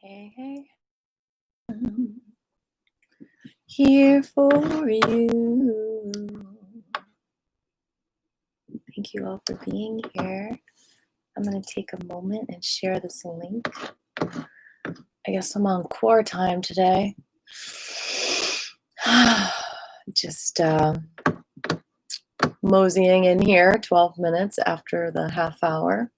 Hey, hey. Here for you. Thank you all for being here. I'm going to take a moment and share this link. I guess I'm on core time today. Just moseying in here 12 minutes after the half hour.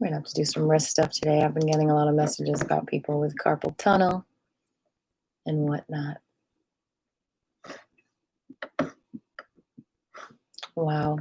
We're going to have to do some wrist stuff today. I've been getting a lot of messages about people with carpal tunnel and whatnot. Wow.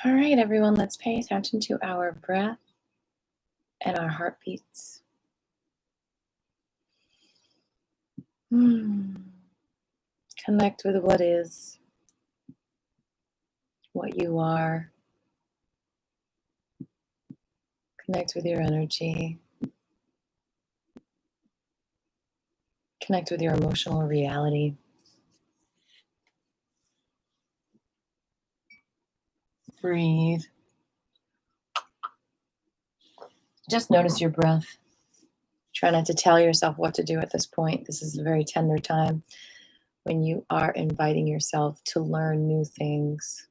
All right, everyone, let's pay attention to our breath and our heartbeats. Connect with what is, what you are. Connect with your energy. Connect with your emotional reality. Breathe. Just notice your breath. Try not to tell yourself what to do at this point. This is a very tender time when you are inviting yourself to learn new things,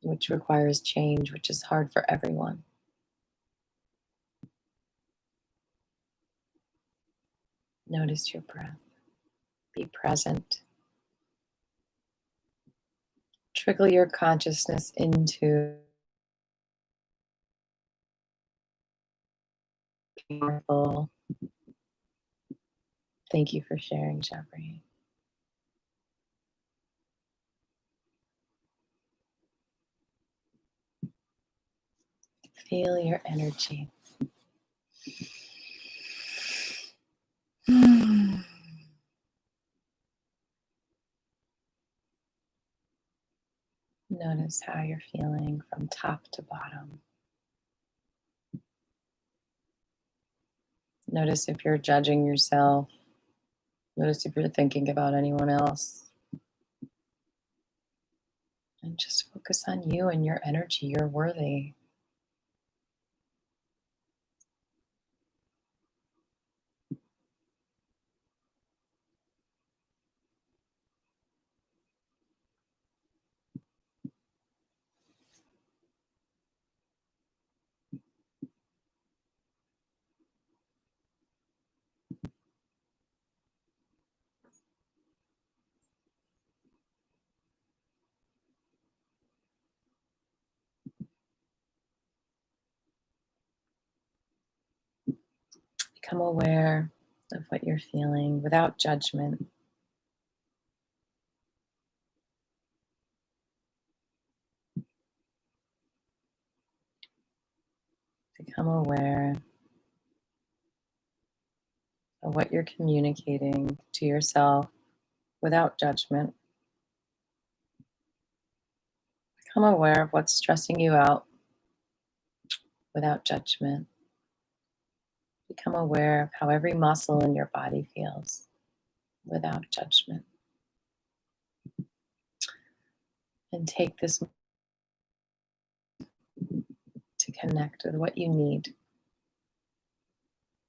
which requires change, which is hard for everyone. Notice your breath. Be present. Trickle your consciousness into powerful. Thank you for sharing, Jeffrey. Feel your energy. Notice how you're feeling from top to bottom. Notice if you're judging yourself. Notice if you're thinking about anyone else. And just focus on you and your energy. You're worthy. Become aware of what you're feeling without judgment. Become aware of what you're communicating to yourself without judgment. Become aware of what's stressing you out without judgment. Become aware of how every muscle in your body feels without judgment. And take this to connect with what you need.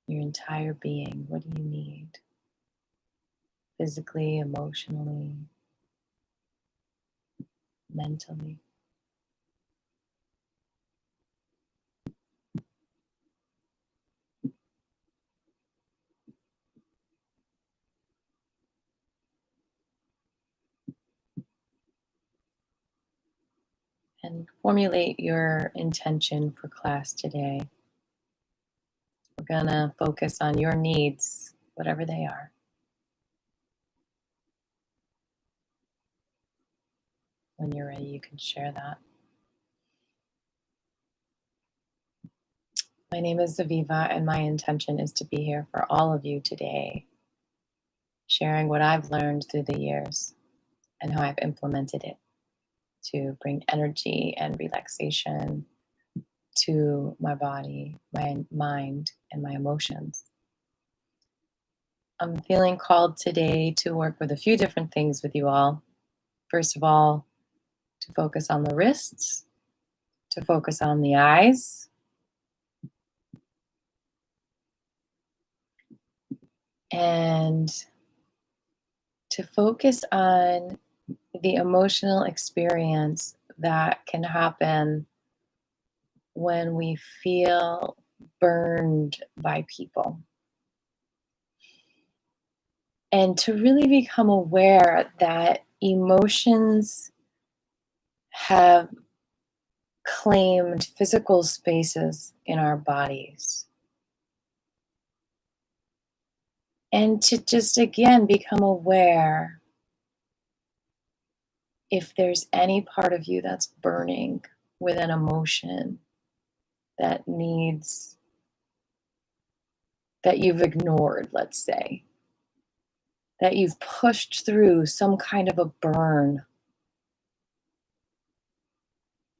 Your entire being. What do you need? Physically, emotionally, mentally. And formulate your intention for class today. We're gonna focus on your needs, whatever they are. When you're ready, you can share that. My name is Aviva, and my intention is to be here for all of you today, sharing what I've learned through the years and how I've implemented it to bring energy and relaxation to my body, my mind, and my emotions. I'm feeling called today to work with a few different things with you all. First of all, to focus on the wrists, to focus on the eyes, and to focus on the emotional experience that can happen when we feel burned by people. And to really become aware that emotions have claimed physical spaces in our bodies. And to just again become aware if there's any part of you that's burning with an emotion that needs, that you've ignored, let's say, that you've pushed through some kind of a burn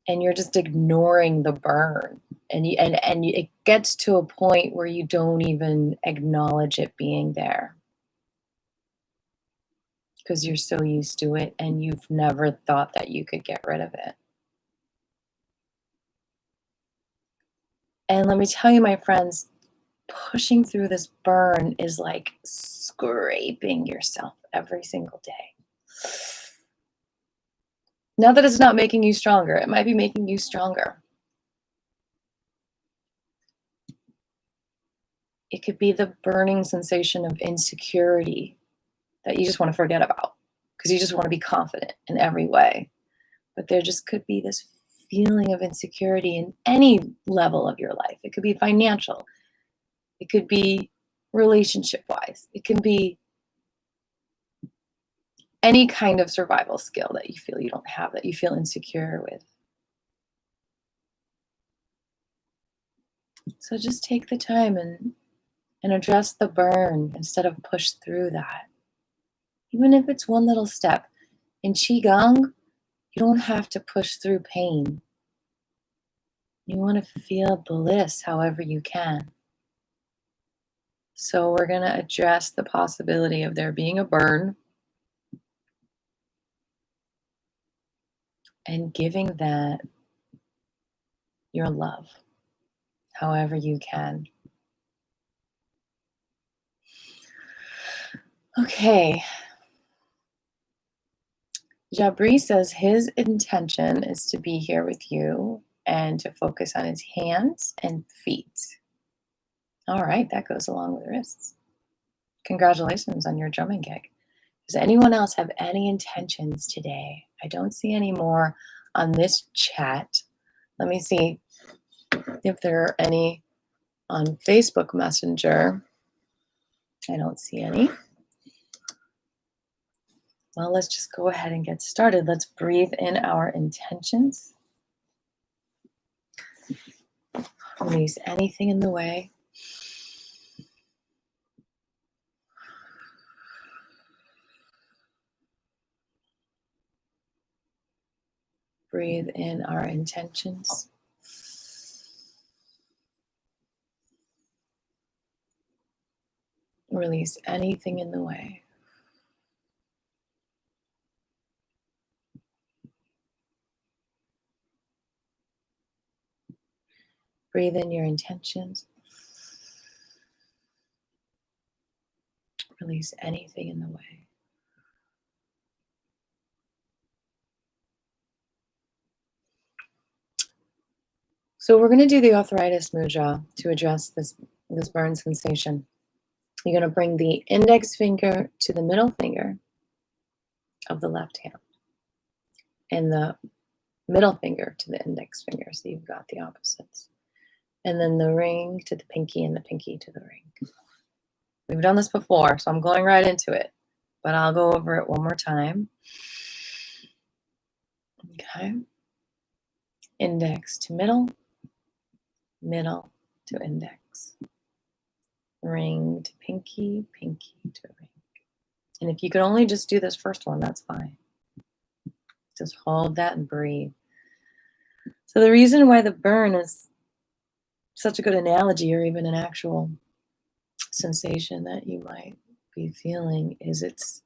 and you're just ignoring the burn. And it gets to a point where you don't even acknowledge it being there because you're so used to it and you've never thought that you could get rid of it. And let me tell you, my friends, pushing through this burn is like scraping yourself every single day. Not that it's not making you stronger, it might be making you stronger. It could be the burning sensation of insecurity that you just want to forget about because you just want to be confident in every way. But there just could be this feeling of insecurity in any level of your life. It could be financial. It could be relationship-wise. It can be any kind of survival skill that you feel you don't have, that you feel insecure with. So just take the time and address the burn instead of push through that. Even if it's one little step. In Qi Gong, you don't have to push through pain. You want to feel bliss however you can. So we're going to address the possibility of there being a burn and giving that your love however you can. Okay. Jabri says his intention is to be here with you and to focus on his hands and feet. All right, that goes along with wrists. Congratulations on your drumming gig. Does anyone else have any intentions today? I don't see any more on this chat. Let me see if there are any on Facebook Messenger. I don't see any. Well, let's just go ahead and get started. Let's breathe in our intentions. Release anything in the way. Breathe in our intentions. Release anything in the way. Breathe in your intentions. Release anything in the way. So we're going to do the arthritis mudra to address this burn sensation. You're going to bring the index finger to the middle finger of the left hand and the middle finger to the index finger, so you've got the opposites. And then the ring to the pinky and the pinky to the ring. We've done this before, so I'm going right into it, but I'll go over it one more time. Okay. Index to middle, middle to index, ring to pinky, pinky to ring. And if you could only just do this first one, that's fine. Just hold that and breathe. So the reason why the burn is such a good analogy, or even an actual sensation that you might be feeling, is it's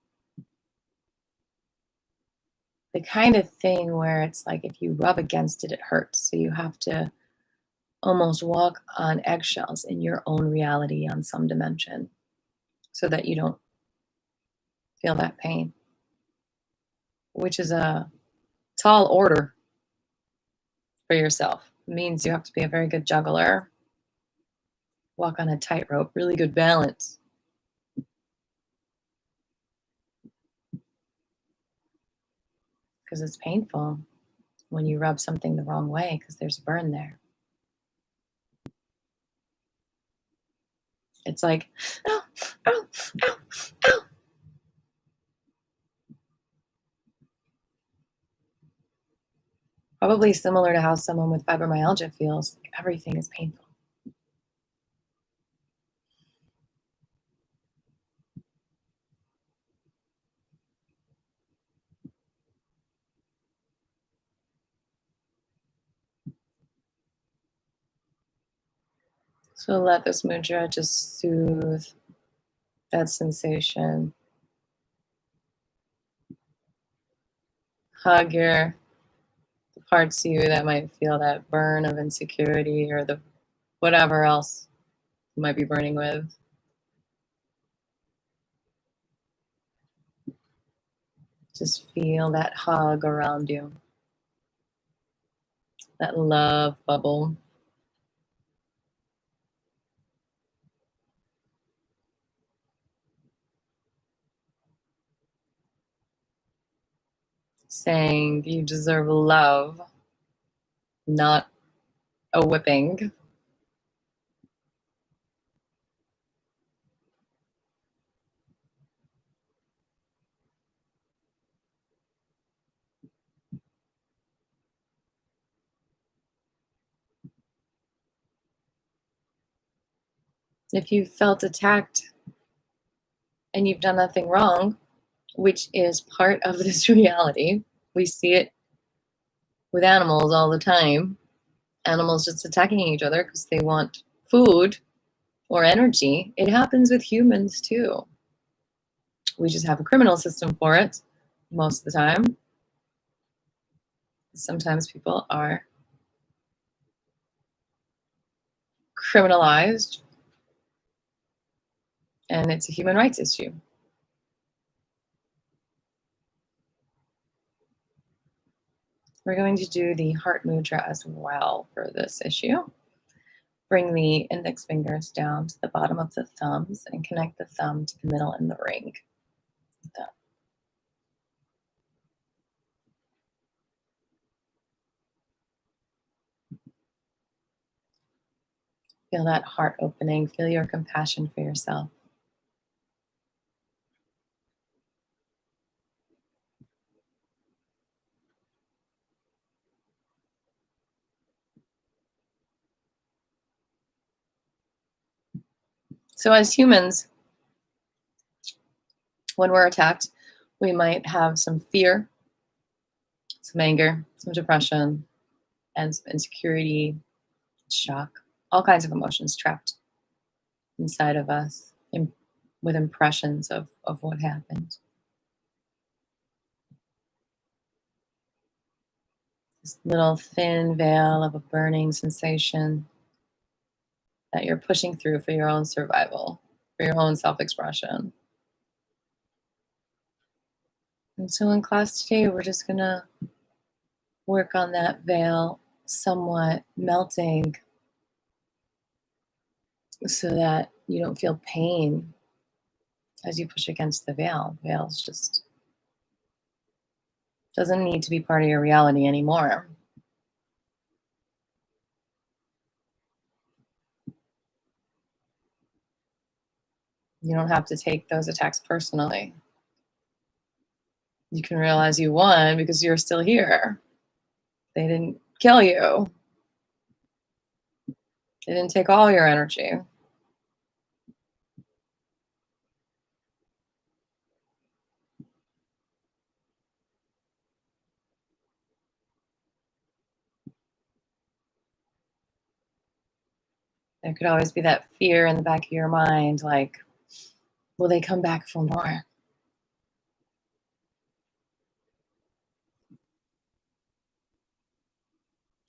the kind of thing where it's like if you rub against it, it hurts. So you have to almost walk on eggshells in your own reality on some dimension so that you don't feel that pain, which is a tall order for yourself. It means you have to be a very good juggler, walk on a tightrope, really good balance. Because it's painful when you rub something the wrong way because there's a burn there. It's like, ow, ow, ow, ow. Probably similar to how someone with fibromyalgia feels. Like everything is painful. So let this mudra just soothe that sensation. Hug the parts of you that might feel that burn of insecurity, or the whatever else you might be burning with. Just feel that hug around you, that love bubble. Saying you deserve love, not a whipping. If you felt attacked and you've done nothing wrong, which is part of this reality, we see it with animals all the time. Animals just attacking each other because they want food or energy. It happens with humans too. We just have a criminal system for it most of the time. Sometimes people are criminalized, and it's a human rights issue. We're going to do the heart mudra as well for this issue. Bring the index fingers down to the bottom of the thumbs and connect the thumb to the middle and the ring. Feel that heart opening. Feel your compassion for yourself. So as humans, when we're attacked, we might have some fear, some anger, some depression, and some insecurity, shock, all kinds of emotions trapped inside of us with impressions of what happened. This little thin veil of a burning sensation that you're pushing through for your own survival, for your own self-expression. And so in class today, we're just going to work on that veil somewhat melting so that you don't feel pain as you push against the veil. Veil's just doesn't need to be part of your reality anymore. You don't have to take those attacks personally. You can realize you won because you're still here. They didn't kill you. They didn't take all your energy. There could always be that fear in the back of your mind, like, will they come back for more?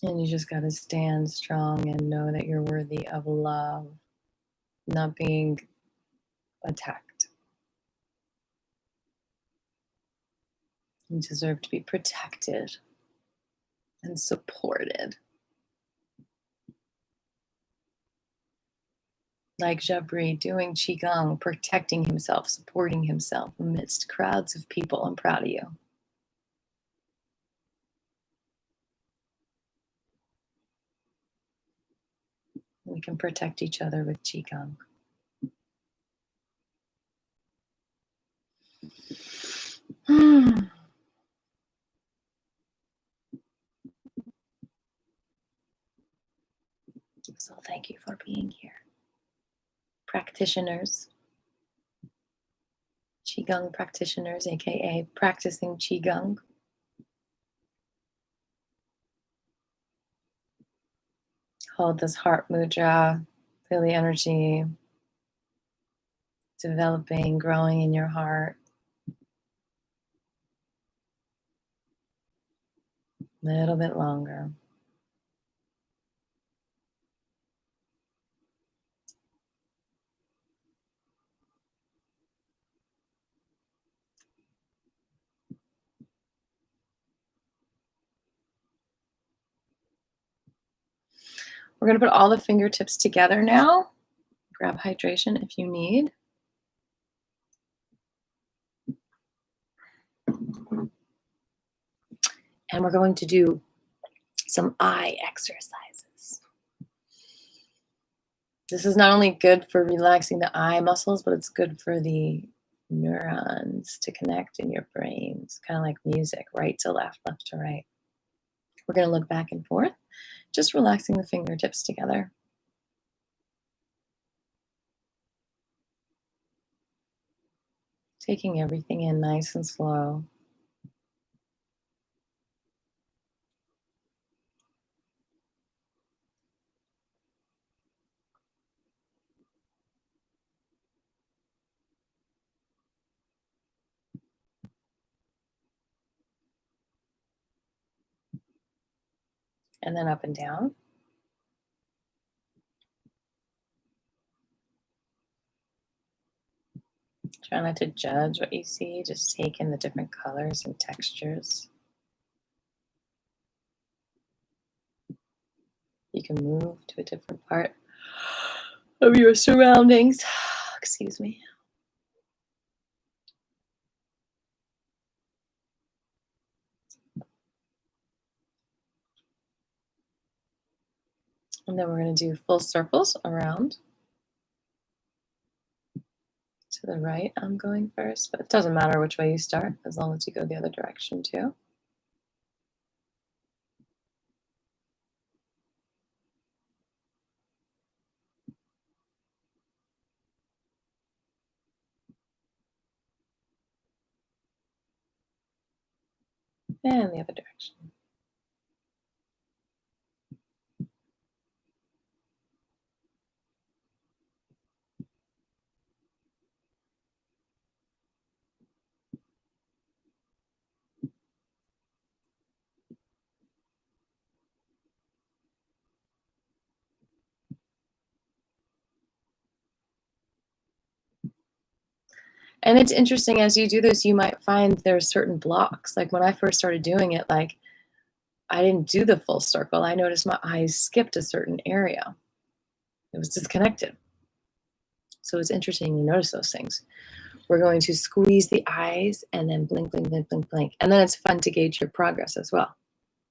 And you just got to stand strong and know that you're worthy of love, not being attacked. You deserve to be protected and supported. Like Jabri doing Qi Gong, protecting himself, supporting himself amidst crowds of people. I'm proud of you. We can protect each other with Qi Gong. So thank you for being here. Practitioners, Qigong practitioners, aka practicing Qigong. Hold this heart mudra, feel the energy developing, growing in your heart. A little bit longer. We're going to put all the fingertips together now. Grab hydration if you need. And we're going to do some eye exercises. This is not only good for relaxing the eye muscles, but it's good for the neurons to connect in your brain. It's kind of like music, right to left, left to right. We're going to look back and forth, just relaxing the fingertips together. Taking everything in nice and slow. And then up and down. Try not to judge what you see, just take in the different colors and textures. You can move to a different part of your surroundings. Excuse me. And then we're going to do full circles around. To the right, I'm going first, but it doesn't matter which way you start as long as you go the other direction too. And the other direction. And it's interesting, as you do this, you might find there's certain blocks. Like when I first started doing it, like I didn't do the full circle. I noticed my eyes skipped a certain area. It was disconnected. So it's interesting to notice those things. We're going to squeeze the eyes and then blink, blink, blink, blink, blink. And then it's fun to gauge your progress as well.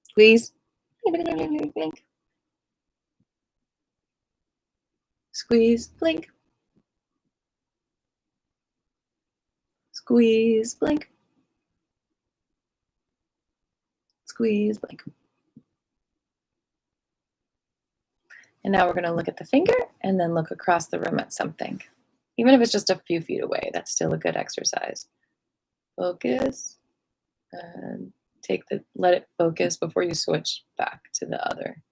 Squeeze, blink, blink, blink, blink, blink. Squeeze, blink. Squeeze, blink. Squeeze, blink. And now we're going to look at the finger and then look across the room at something. Even if it's just a few feet away, that's still a good exercise. Focus and let it focus before you switch back to the other.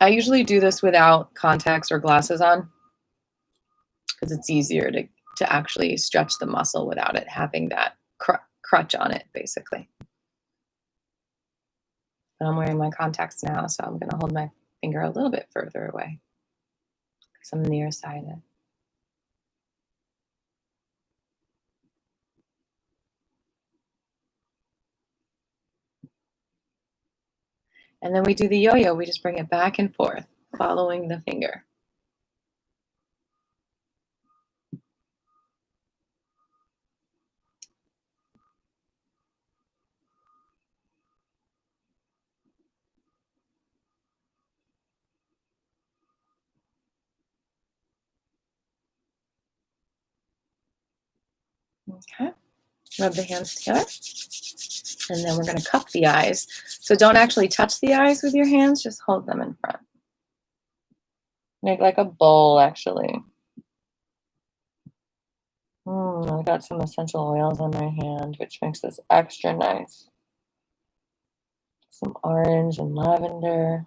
I usually do this without contacts or glasses on because it's easier to actually stretch the muscle without it having that crutch on it, basically. But I'm wearing my contacts now, so I'm going to hold my finger a little bit further away because I'm nearsighted. And then we do the yo-yo. We just bring it back and forth, following the finger. Okay. Rub the hands together. And then we're going to cup the eyes. So don't actually touch the eyes with your hands, just hold them in front. Make like a bowl, actually. I got some essential oils on my hand, which makes this extra nice. Some orange and lavender.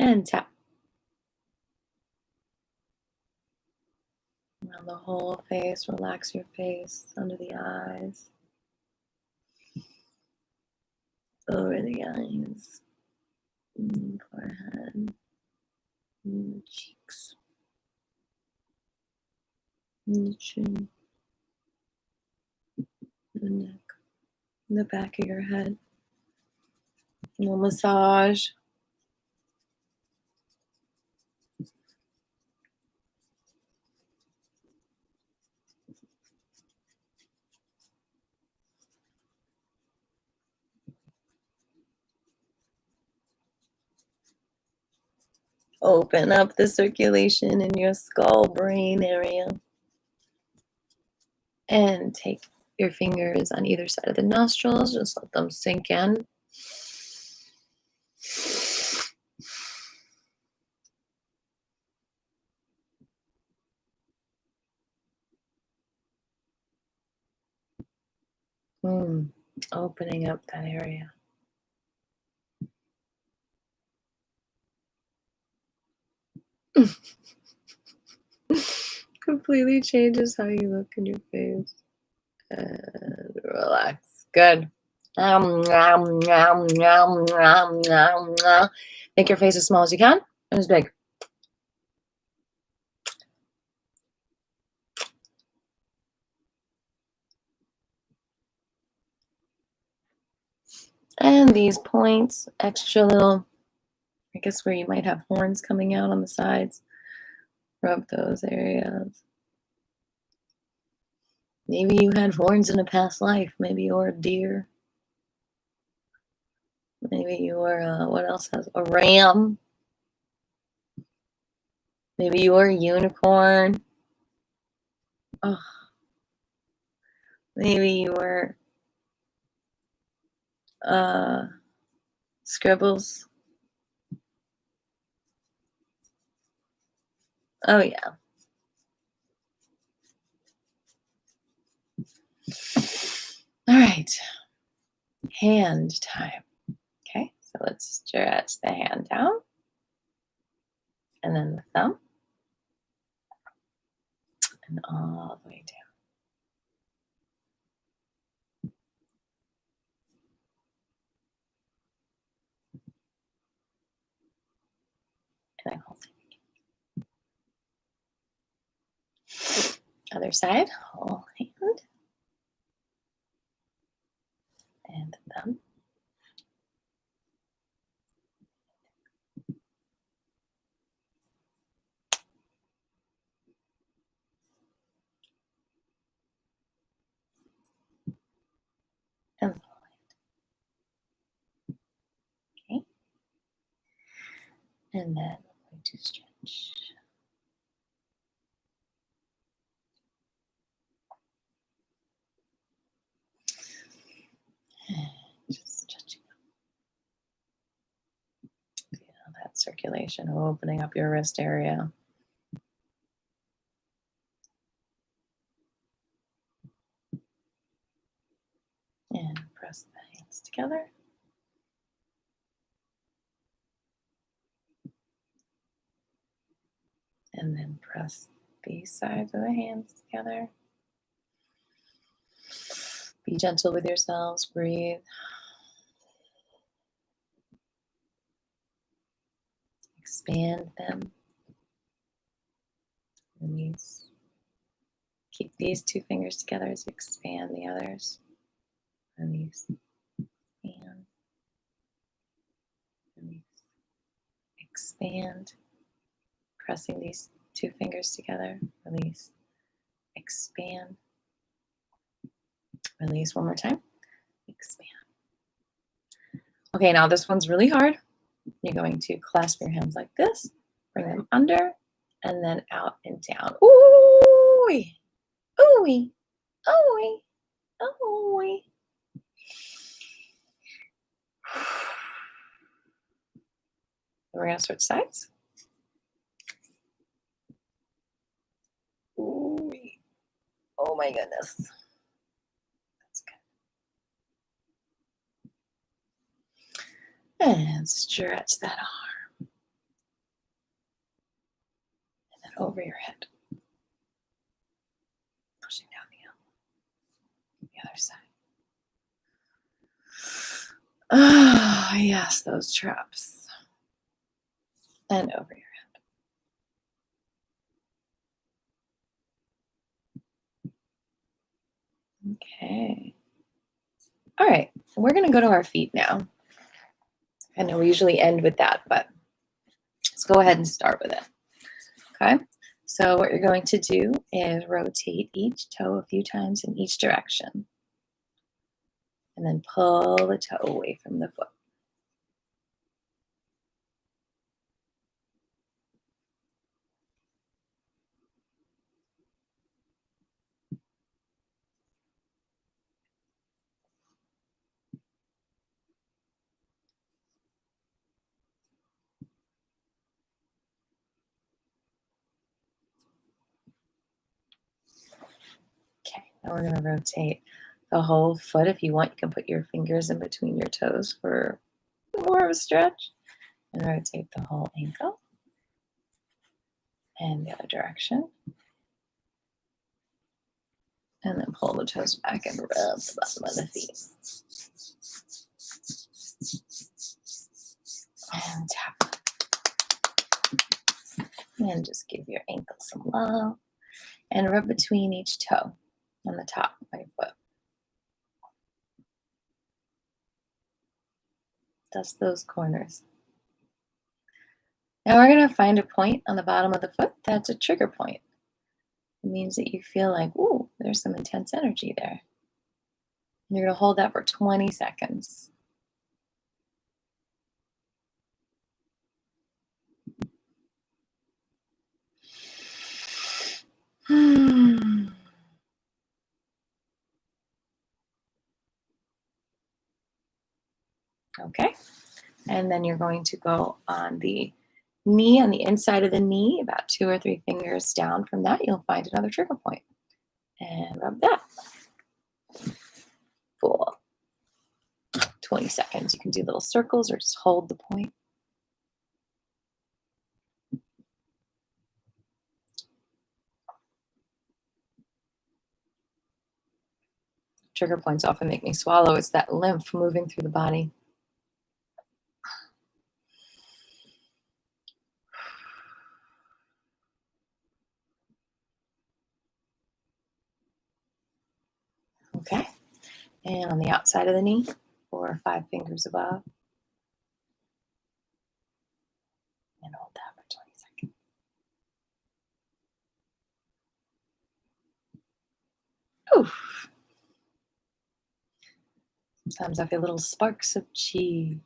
And tap. Around the whole face, relax your face under the eyes. Over the eyes. Forehead. The cheeks. The chin. The neck. The back of your head. A little massage. Open up the circulation in your skull brain area. And take your fingers on either side of the nostrils. Just let them sink in. Opening up that area. Completely changes how you look in your face. And relax. Good. Make your face as small as you can and as big. And these points, extra little, I guess where you might have horns coming out on the sides, rub those areas. Maybe you had horns in a past life. Maybe you were a deer. Maybe you were, what else has a ram? Maybe you were a unicorn. Oh. Maybe you were scribbles. Oh yeah. All right. Hand time. Okay, so let's stretch the hand down. And then the thumb. And all the way down. And I hold it. Other side, whole hand. And the thumb. And then we're going to stretch. Just stretching up. Feel that circulation opening up your wrist area. And press the hands together. And then press these sides of the hands together. Be gentle with yourselves. Breathe. Expand them. Release. Keep these two fingers together as you expand the others. Release. Expand. Release. Expand. Pressing these two fingers together. Release. Expand. Release one more time. Expand. Okay, now this one's really hard. You're going to clasp your hands like this, bring them under, and then out and down. Ooh-wee, ooh-wee, ooh-wee, ooh-wee. We're going to switch sides. Ooh-wee. Oh my goodness. That's good. And stretch that arm. And then over your head. Pushing down the elbow. The other side. Ah, yes, those traps. And over your head. Okay. All right, we're going to go to our feet now. I know we usually end with that, but let's go ahead and start with it. Okay, so what you're going to do is rotate each toe a few times in each direction. And then pull the toe away from the foot. Okay, now we're going to rotate the whole foot. If you want, you can put your fingers in between your toes for more of a stretch. And rotate the whole ankle. And the other direction. And then pull the toes back and rub the bottom of the feet. And tap. And just give your ankle some love. And rub between each toe on the top of your foot. Dust those corners. Now we're going to find a point on the bottom of the foot that's a trigger point. It means that you feel like, ooh, there's some intense energy there. And you're going to hold that for 20 seconds. Okay, and then you're going to go on the knee, on the inside of the knee, about 2 or 3 fingers down from that, you'll find another trigger point. And rub that for 20 seconds. You can do little circles or just hold the point. Trigger points often make me swallow. It's that lymph moving through the body. Okay, and on the outside of the knee, 4 or 5 fingers above. And hold that for 20 seconds. Oof. Sometimes I feel little sparks of Qi.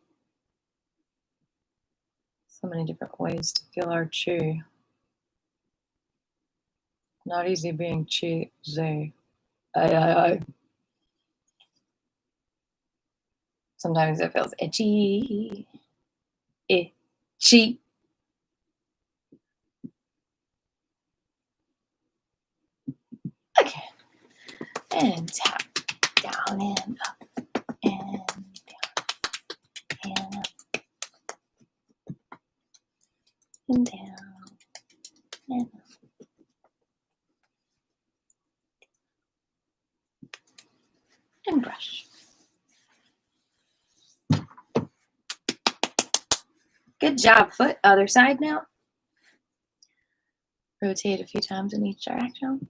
So many different ways to feel our chi. Not easy being chi, zay. Ay. Sometimes it feels itchy. Itchy. Okay. And tap. Down and up. And down. And up. And down. And up. And brush. Good job, foot. Other side now. Rotate a few times in each direction.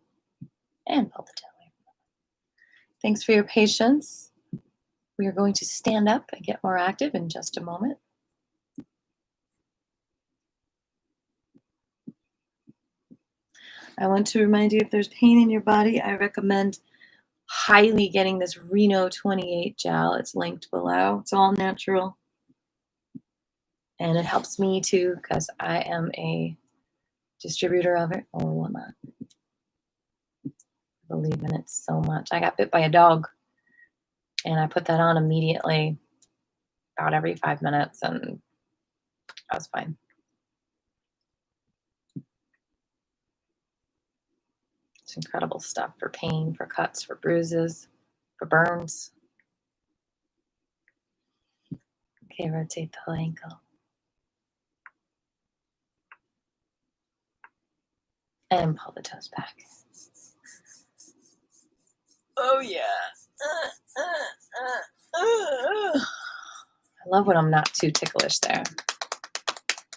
And pull the toe away. Thanks for your patience. We are going to stand up and get more active in just a moment. I want to remind you, if there's pain in your body, I recommend highly getting this Reno 28 gel. It's linked below. It's all natural. And it helps me too, because I am a distributor of it, or whatnot. I believe in it so much. I got bit by a dog, and I put that on immediately, about every 5 minutes, and I was fine. It's incredible stuff for pain, for cuts, for bruises, for burns. Okay, rotate the whole ankle. And pull the toes back. Oh, yeah. I love when I'm not too ticklish there.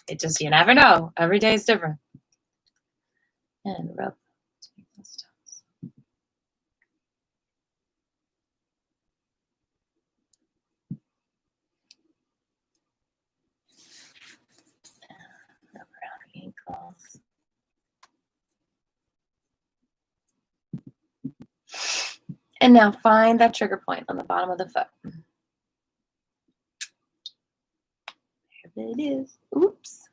It just, you never know. Every day is different. And rub. Rub around the ankles. And now find that trigger point on the bottom of the foot. There it is. Oops.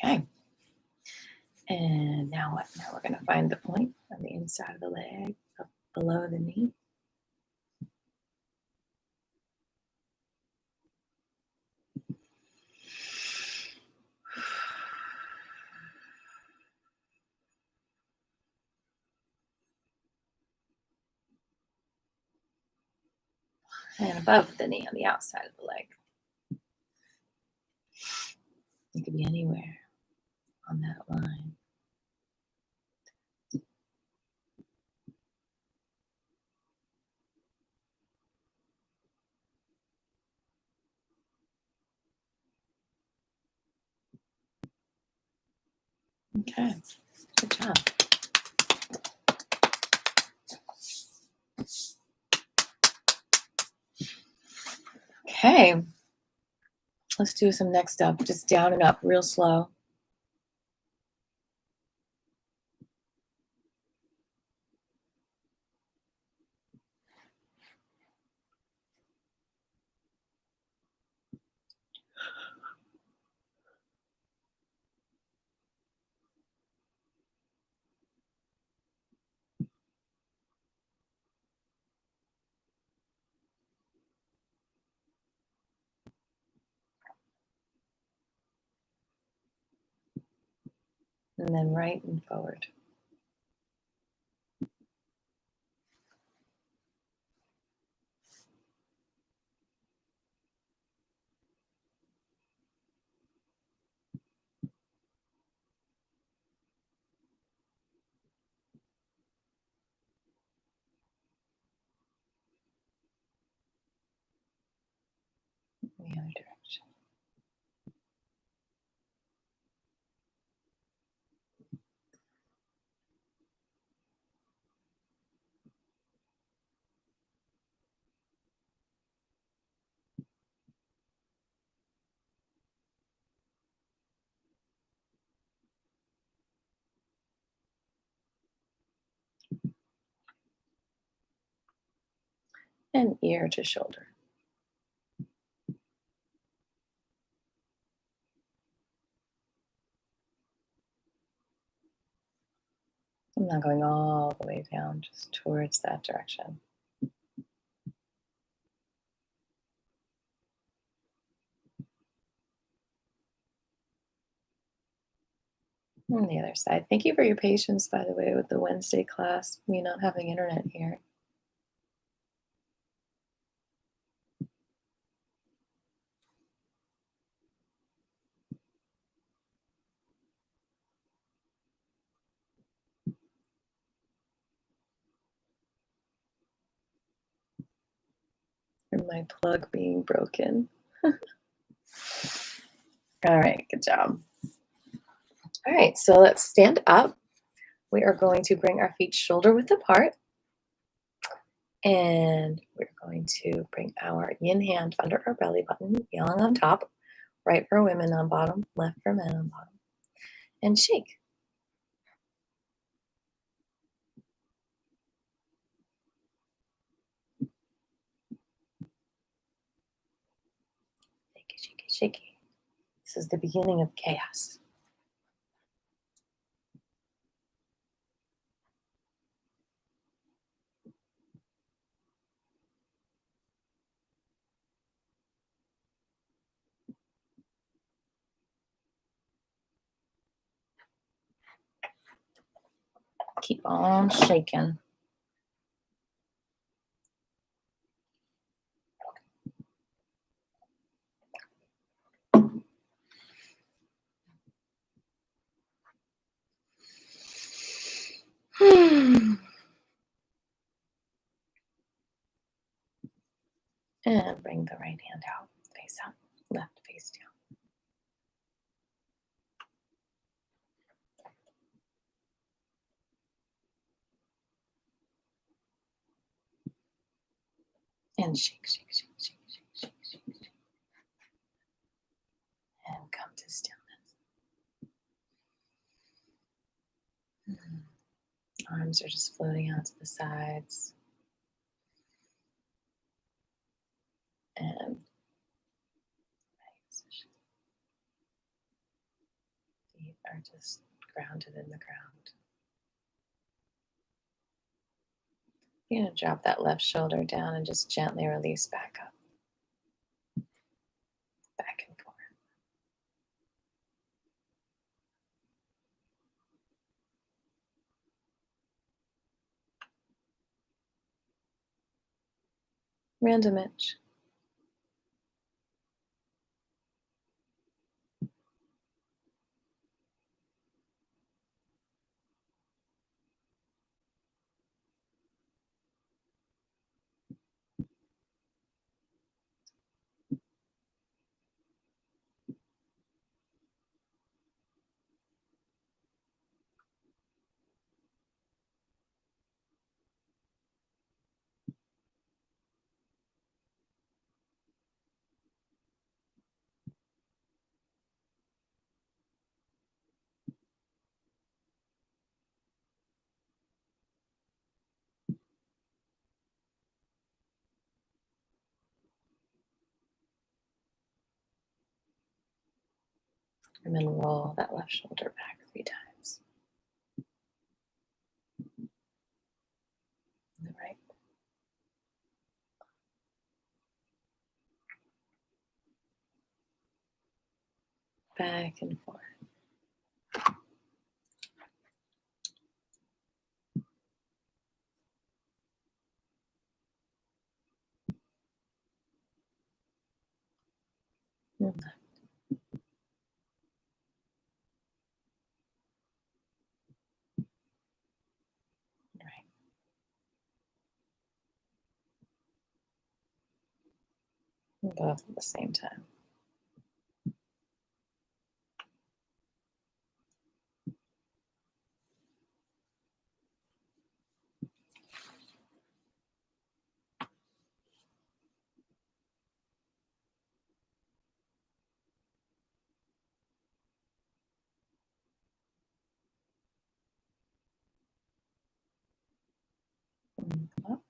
Okay. And now what? Now we're going to find the point on the inside of the leg, up below the knee. And above the knee on the outside of the leg. It could be anywhere on that line. Okay, good job. Okay, let's do some next up, just down and up real slow. And then right and forward. The other direction. and ear to shoulder. I'm not going all the way down, just towards that direction. On the other side. Thank you for your patience, by the way, with the Wednesday class, me not having internet here. And my plug being broken. All right, good job. All right, so let's stand up. We are going to bring our feet shoulder width apart. And we're going to bring our yin hand under our belly button, yang on top, right for women on bottom, left for men on bottom. And shake. Shaky, shaky, shaky. This is the beginning of chaos. Keep on shaking. And bring the right hand out, face up, left face down. And shake, shake, shake, shake, shake, shake, shake, shake. And come to stillness. Arms are just floating out to the sides. And feet are just grounded in the ground. You're going to drop that left shoulder down and just gently release back up. Back and forth. Random itch. And then roll that left shoulder back 3 times. And the right. Back and forth. And left. And right. And both at the same time. And up.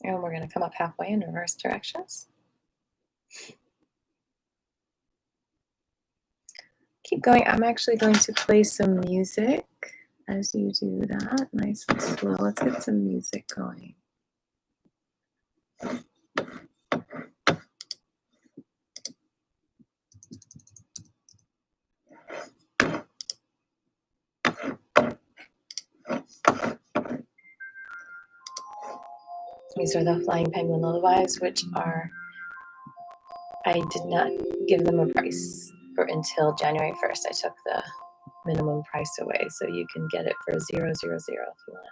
And we're going to come up halfway in reverse directions. Keep going. I'm actually going to play some music as you do that. Nice and slow. Let's get some music going. These are the Flying Penguin Lullabies, which are, I did not give them a price for until January 1st. I took the minimum price away, so you can get it for $000 if you want.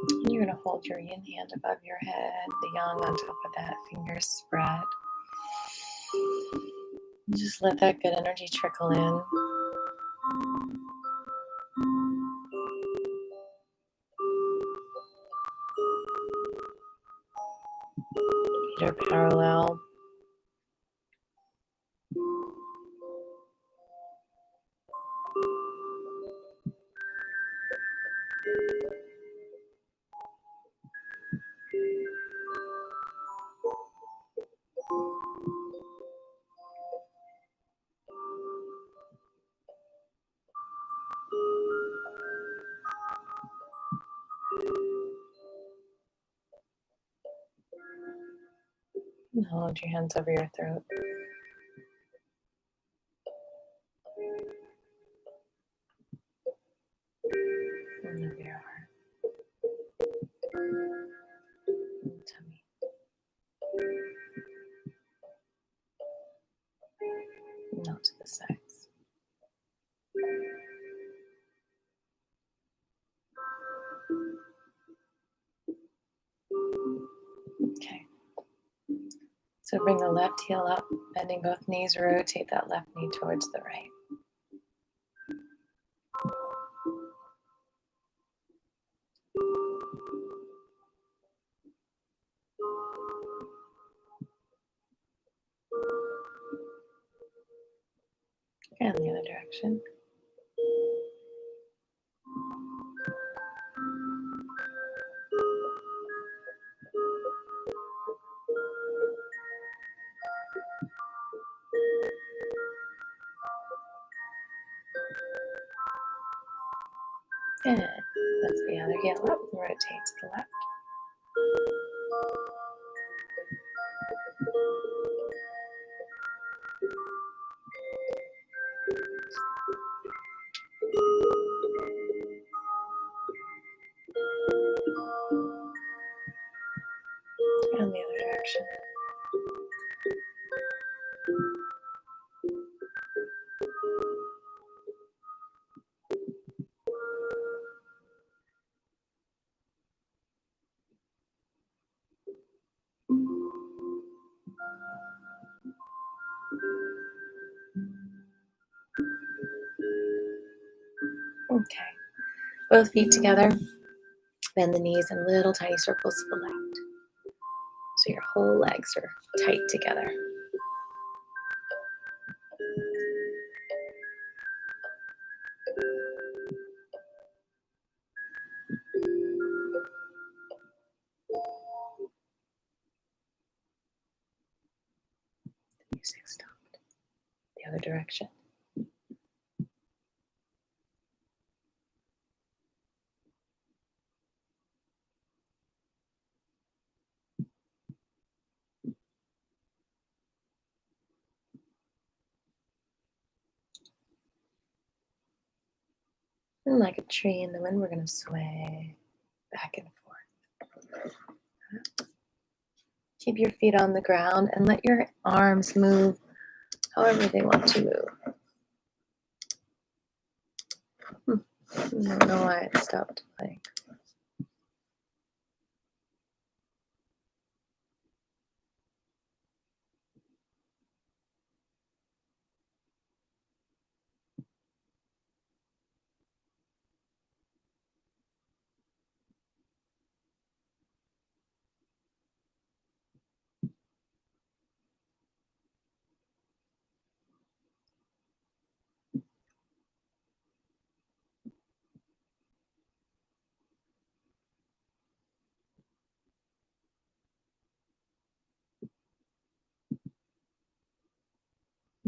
And you're going to hold your yin hand above your head, the yang on top of that, fingers spread. Just let that good energy trickle in. Feet are parallel. And hold your hands over your throat. And over your heart. And tummy. And out to the sides. Okay. So bring the left heel up, bending both knees, rotate that left knee towards the right. And the other direction. And lift the other heel up and rotate to the left. And the other direction. Okay. Both feet together. Bend the knees in little tiny circles to the left. So your whole legs are tight together. the other direction. And like a tree in the wind, we're going to sway back and forth. Keep your feet on the ground and let your arms move however they want to move. I don't know why it stopped playing.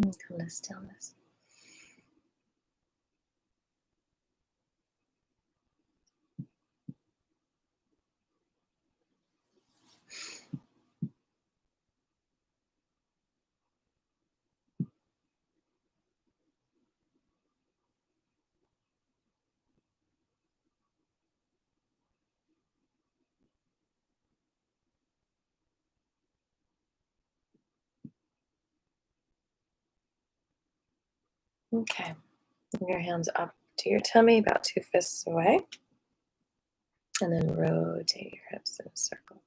Come to stillness. Okay. Bring your hands up to your tummy, about 2 fists away. And then rotate your hips in a circle.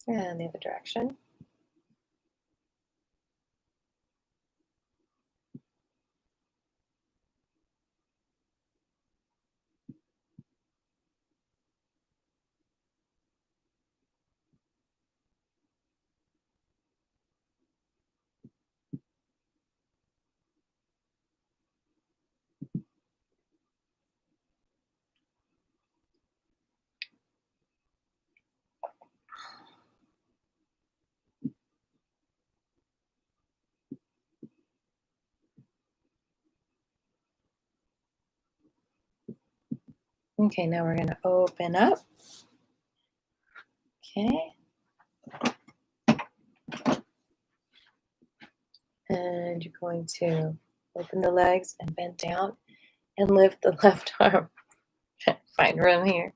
And the other direction. Okay, now we're going to open up. Okay. And you're going to open the legs and bend down and lift the left arm. Find room here.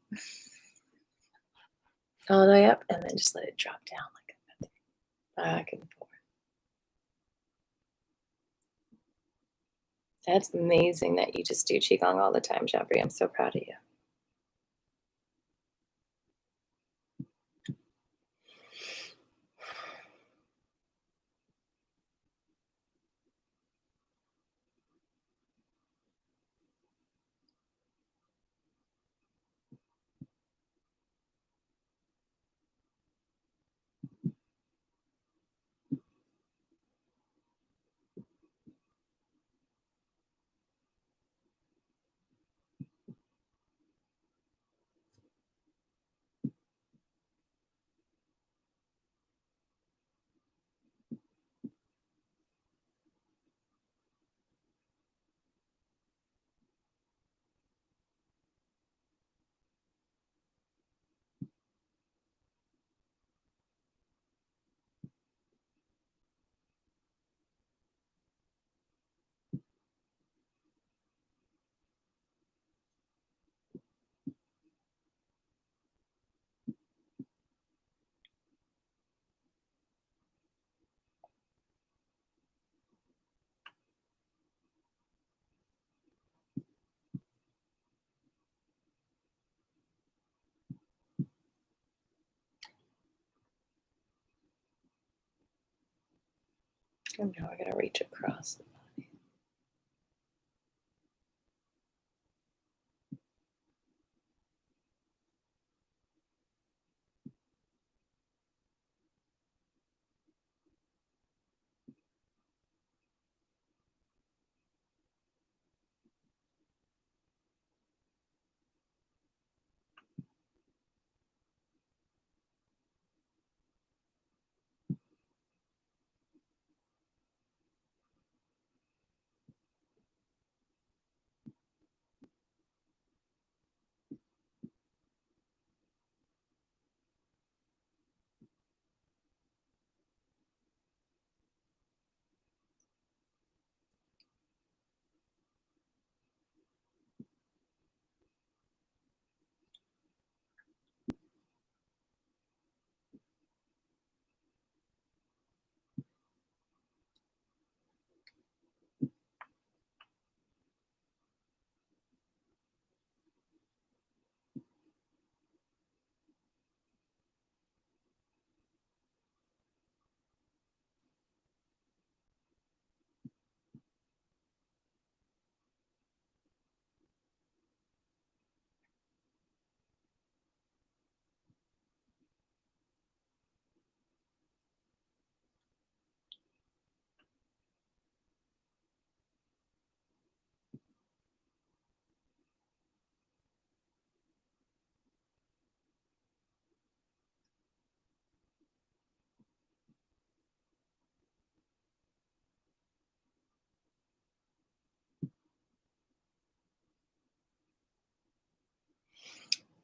All the way up, and then just let it drop down like a feather. Back and forth. That's amazing that you just do Qi Gong all the time, Jabri. I'm so proud of you. And now we're going to reach across the body.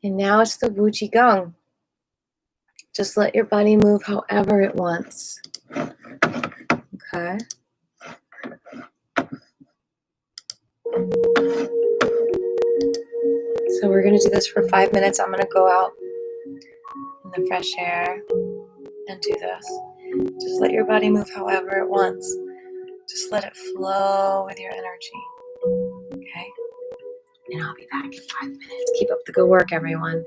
And now it's the Qi Gong. Just let your body move however it wants. Okay? So we're going to do this for 5 minutes. I'm going to go out in the fresh air and do this. Just let your body move however it wants. Just let it flow with your energy. Okay? And I'll be back in 5 minutes. Keep up the good work, everyone.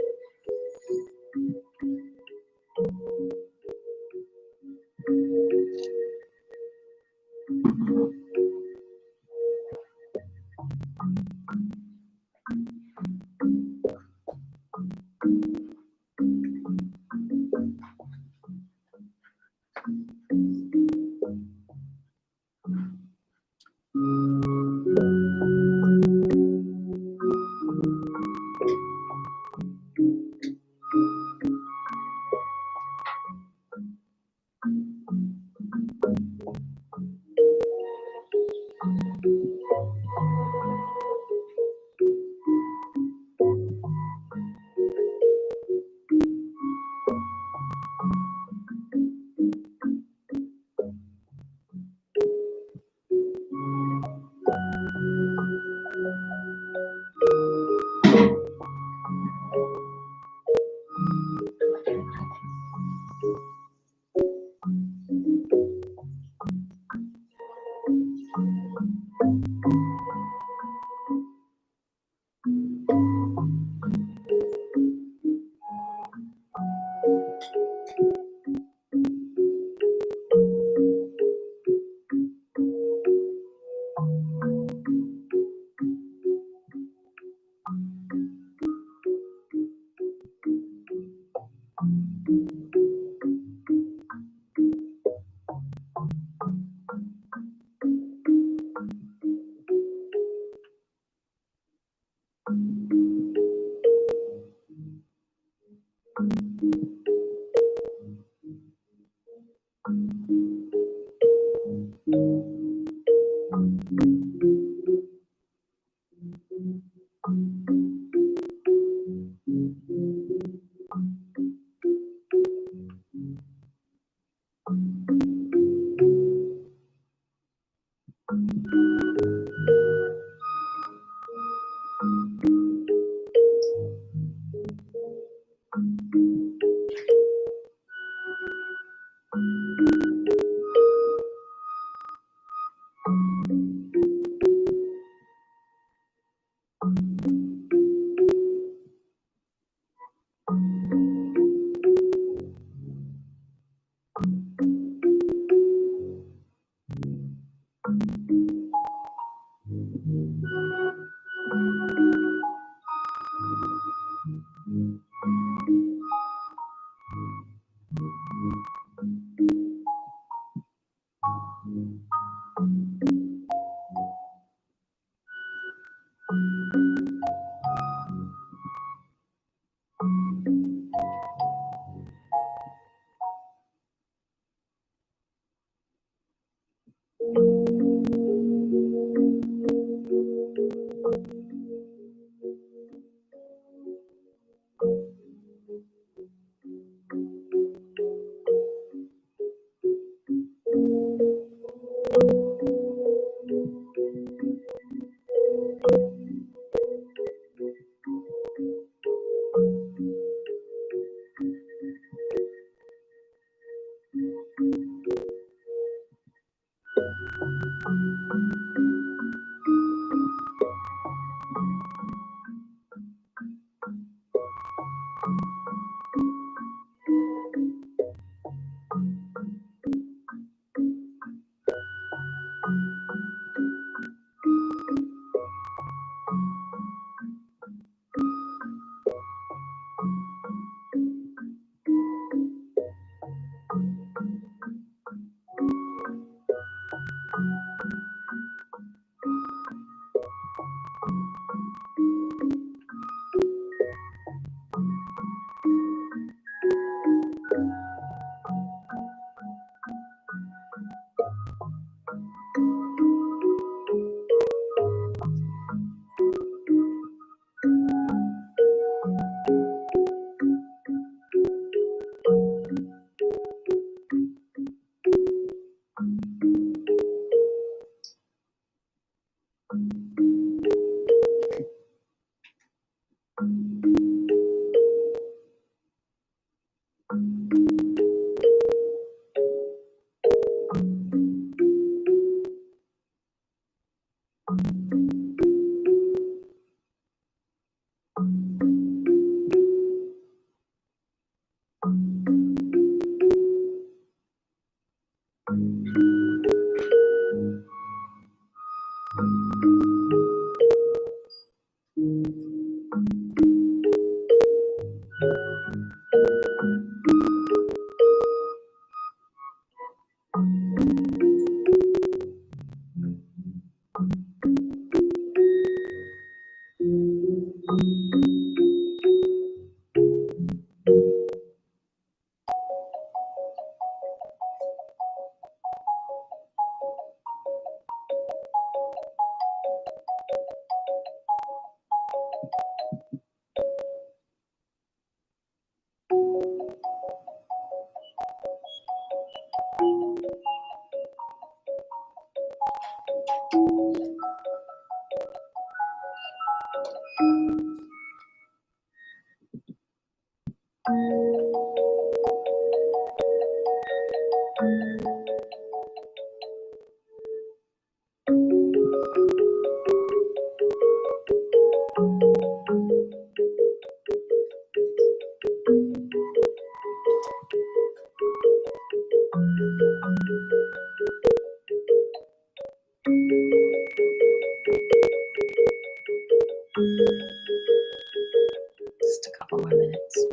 Just a couple more minutes.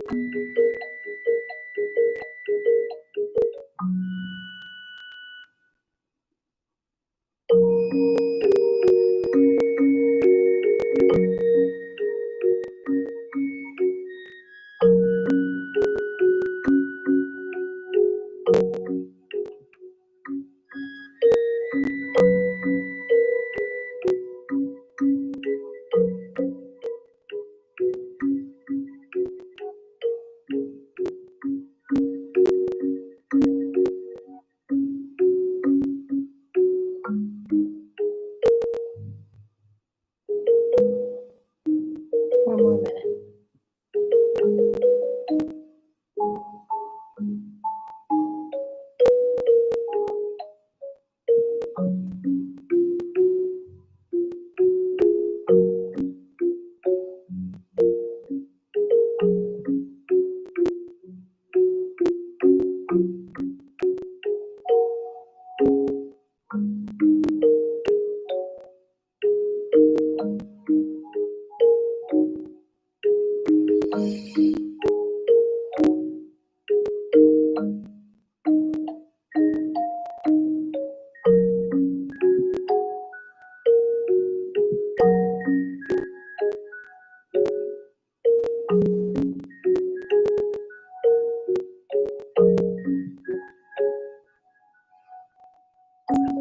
One more minute.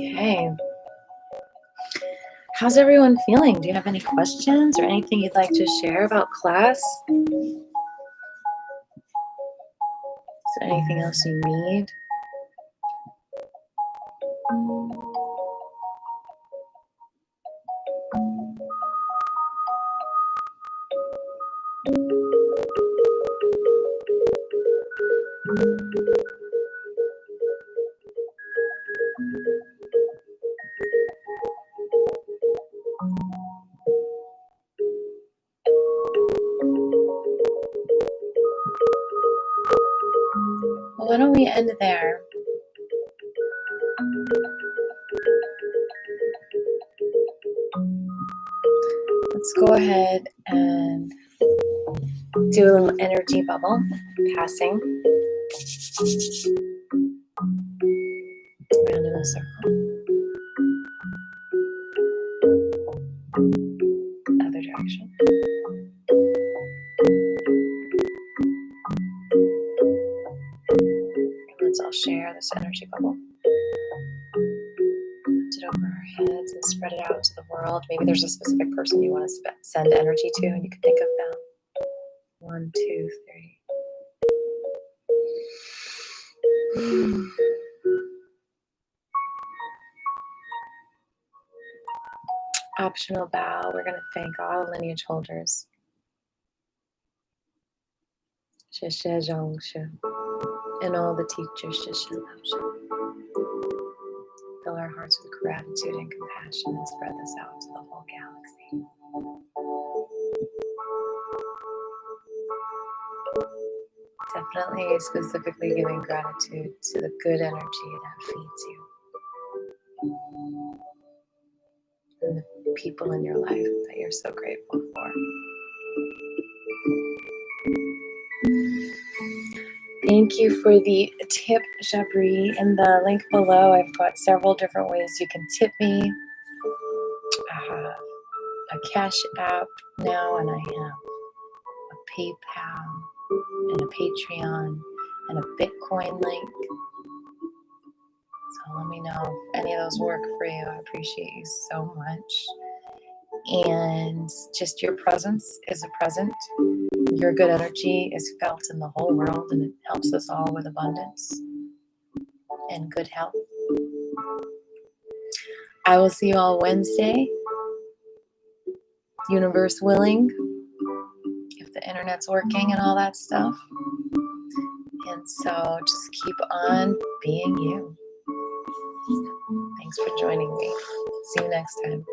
Okay. How's everyone feeling? Do you have any questions or anything you'd like to share about class? Is there anything else you need? Well, why don't we end there? Let's go ahead and do a little energy bubble passing around in a circle. Other direction. Let's all share this energy bubble. Lift it over our heads and spread it out to the world. Maybe there's a specific person you want to send energy to, and you can think of them. 1, 2, 3. Optional bow. We're going to thank all the lineage holders. And all the teachers. Fill our hearts with gratitude and compassion and spread this out to the whole galaxy. Definitely specifically giving gratitude to the good energy that feeds you. And the people in your life that you're so grateful for. Thank you for the tip, Jabri. In the link below, I've got several different ways you can tip me. I have a CASHAPP now, and I have a PayPal and a Patreon and a Bitcoin link. So let me know if any of those work for you. I appreciate you so much. And just your presence is a present. Your good energy is felt in the whole world, and it helps us all with abundance and good health. I will see you all Wednesday, universe willing, if the internet's working and all that stuff. And so just keep on being you. Thanks for joining me. See you next time.